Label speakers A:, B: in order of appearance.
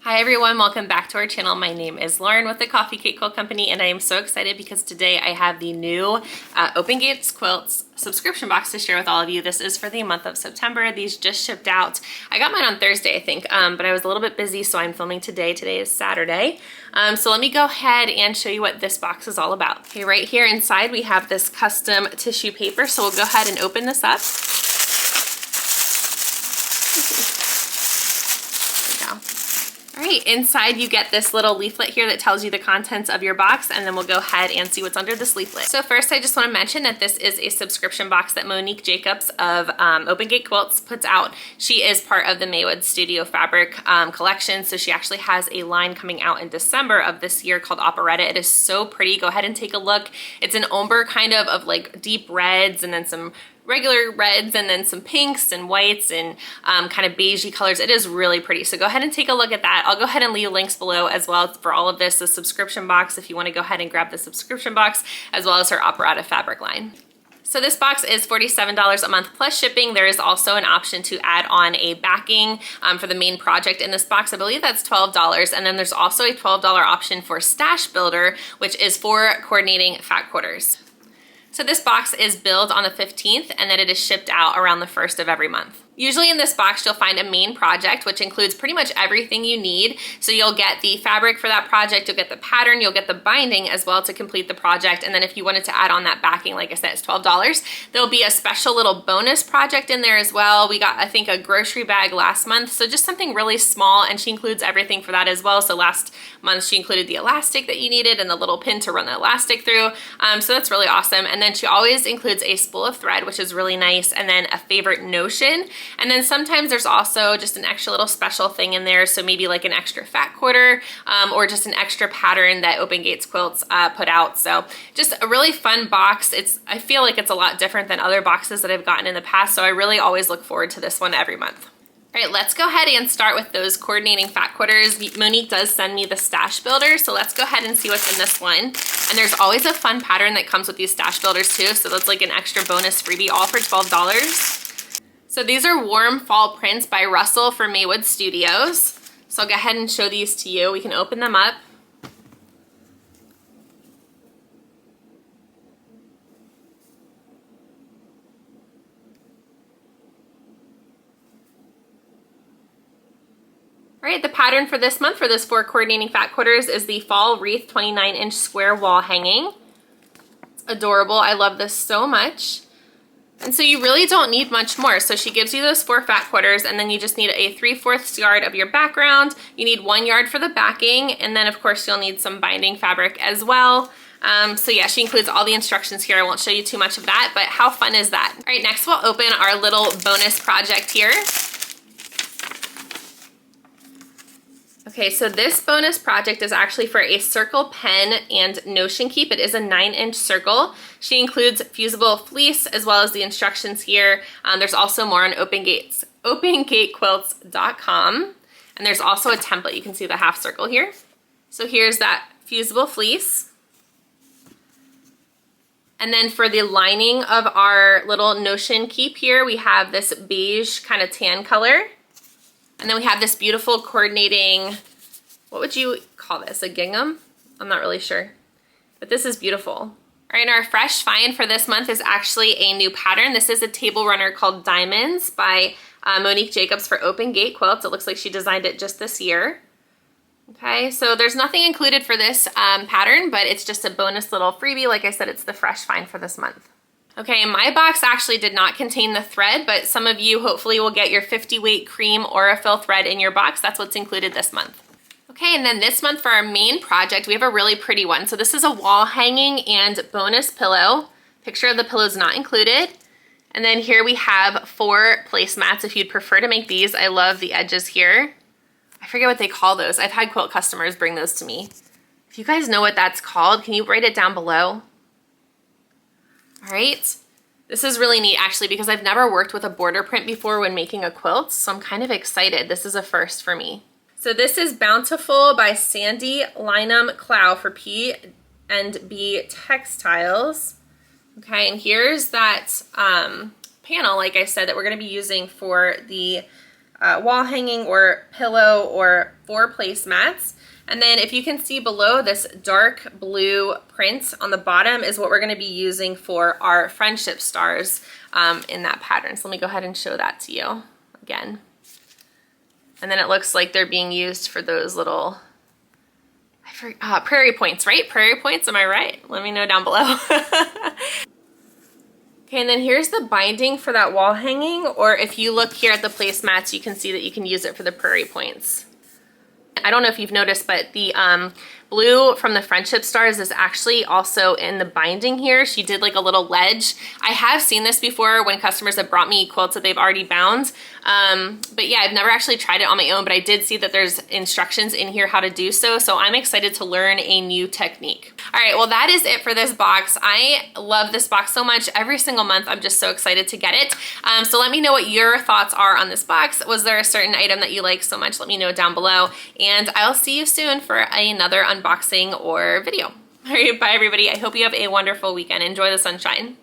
A: Hi everyone, welcome back to our channel. My name is Lauren with the Coffee Cake Quilt Company, and I am so excited because today I have the new Open Gates Quilts subscription box to share with all of you. This is for the month of September. These just shipped out. I got mine on Thursday, I think, but I was a little bit busy, so I'm filming today. Today is Saturday. So let me go ahead and show you what this box is all about. Okay, right here inside we have this custom tissue paper, so we'll go ahead and open this up. All right, inside you get this little leaflet here that tells you the contents of your box, and then we'll go ahead and see what's under this leaflet. So first, I just want to mention that this is a subscription box that Monique Jacobs of Open Gate Quilts puts out. She is part of the Maywood Studio Fabric collection, so she actually has a line coming out in December of this year called Operetta. It is so pretty. Go ahead and take a look. It's an ombre kind of like deep reds and then some regular reds and then some pinks and whites and kind of beigey colors. It is really pretty. So go ahead and take a look at that. I'll go ahead and leave links below as well for all of this, the subscription box, if you want to go ahead and grab the subscription box, as well as her Operetta fabric line. So this box is $47 a month plus shipping. There is also an option to add on a backing for the main project in this box. I believe that's $12. And then there's also a $12 option for Stash Builder, which is for coordinating fat quarters. So this box is billed on the 15th, and then it is shipped out around the 1st of every month. Usually in this box, you'll find a main project, which includes pretty much everything you need. So you'll get the fabric for that project, you'll get the pattern, you'll get the binding as well to complete the project. And then if you wanted to add on that backing, like I said, it's $12. There'll be a special little bonus project in there as well. We got, I think, a grocery bag last month. So just something really small, and she includes everything for that as well. So last month she included the elastic that you needed and the little pin to run the elastic through. So that's really awesome. And then she always includes a spool of thread, which is really nice, and then a favorite notion. And then sometimes there's also just an extra little special thing in there. So maybe like an extra fat quarter or just an extra pattern that Open Gates Quilts put out. So just a really fun box. I feel like it's a lot different than other boxes that I've gotten in the past. So I really always look forward to this one every month. All right, let's go ahead and start with those coordinating fat quarters. Monique does send me the Stash Builder, so let's go ahead and see what's in this one. And there's always a fun pattern that comes with these Stash Builders too, so that's like an extra bonus freebie, all for $12. So these are Warm Fall Prints by Russell for Maywood Studios. So I'll go ahead and show these to you. We can open them up. All right, the pattern for this month for this 4 coordinating fat quarters is the Fall Wreath 29-inch square wall hanging. It's adorable. I love this so much. And so you really don't need much more. So she gives you those 4 fat quarters, and then you just need a 3/4 yard of your background. You need 1 yard for the backing, and then of course you'll need some binding fabric as well. So yeah, she includes all the instructions here. I won't show you too much of that, but how fun is that? All right, next we'll open our little bonus project here. Okay, so this bonus project is actually for a circle pen and notion keep. It is a 9-inch circle. She includes fusible fleece as well as the instructions here. There's also more on opengatequilts.com. And there's also a template. You can see the half circle here. So here's that fusible fleece. And then for the lining of our little notion keep here, we have this beige kind of tan color. And then we have this beautiful coordinating, what would you call this, a gingham? I'm not really sure, but this is beautiful. All right, and our fresh find for this month is actually a new pattern. This is a Tablerunner called Diamonds by Monique Jacobs for Open Gate Quilts. It looks like she designed it just this year. Okay, so there's nothing included for this pattern, but it's just a bonus little freebie. Like I said, it's the fresh find for this month. Okay, my box actually did not contain the thread, but some of you hopefully will get your 50 weight cream Aurifil thread in your box. That's what's included this month. Okay, and then this month for our main project, we have a really pretty one. So this is a wall hanging and bonus pillow. Picture of the pillow is not included. And then here we have 4 placemats if you'd prefer to make these. I love the edges here. I forget what they call those. I've had quilt customers bring those to me. If you guys know what that's called, can you write it down below? All right, this is really neat actually because I've never worked with a border print before when making a quilt, so I'm kind of excited. This is a first for me. So this is Bountiful by Sandy Lynham Clow for P&B Textiles. Okay, and here's that panel, like I said, that we're gonna be using for the wall hanging or pillow or 4 placemats. And then if you can see below, this dark blue print on the bottom is what we're going to be using for our friendship stars in that pattern. So let me go ahead and show that to you again. And then it looks like they're being used for those little prairie points, right? Prairie points, am I right? Let me know down below. Okay, and then here's the binding for that wall hanging, or if you look here at the placemats, you can see that you can use it for the prairie points. I don't know if you've noticed, but the blue from the friendship stars is actually also in the binding here. She did like a little ledge. I have seen this before when customers have brought me quilts that they've already bound. But yeah, I've never actually tried it on my own, but I did see that there's instructions in here how to do so. So I'm excited to learn a new technique. All right, well, that is it for this box. I love this box so much. Every single month, I'm just so excited to get it. So let me know what your thoughts are on this box. Was there a certain item that you like so much? Let me know down below. And I'll see you soon for another unboxing or video. All right, bye everybody. I hope you have a wonderful weekend. Enjoy the sunshine.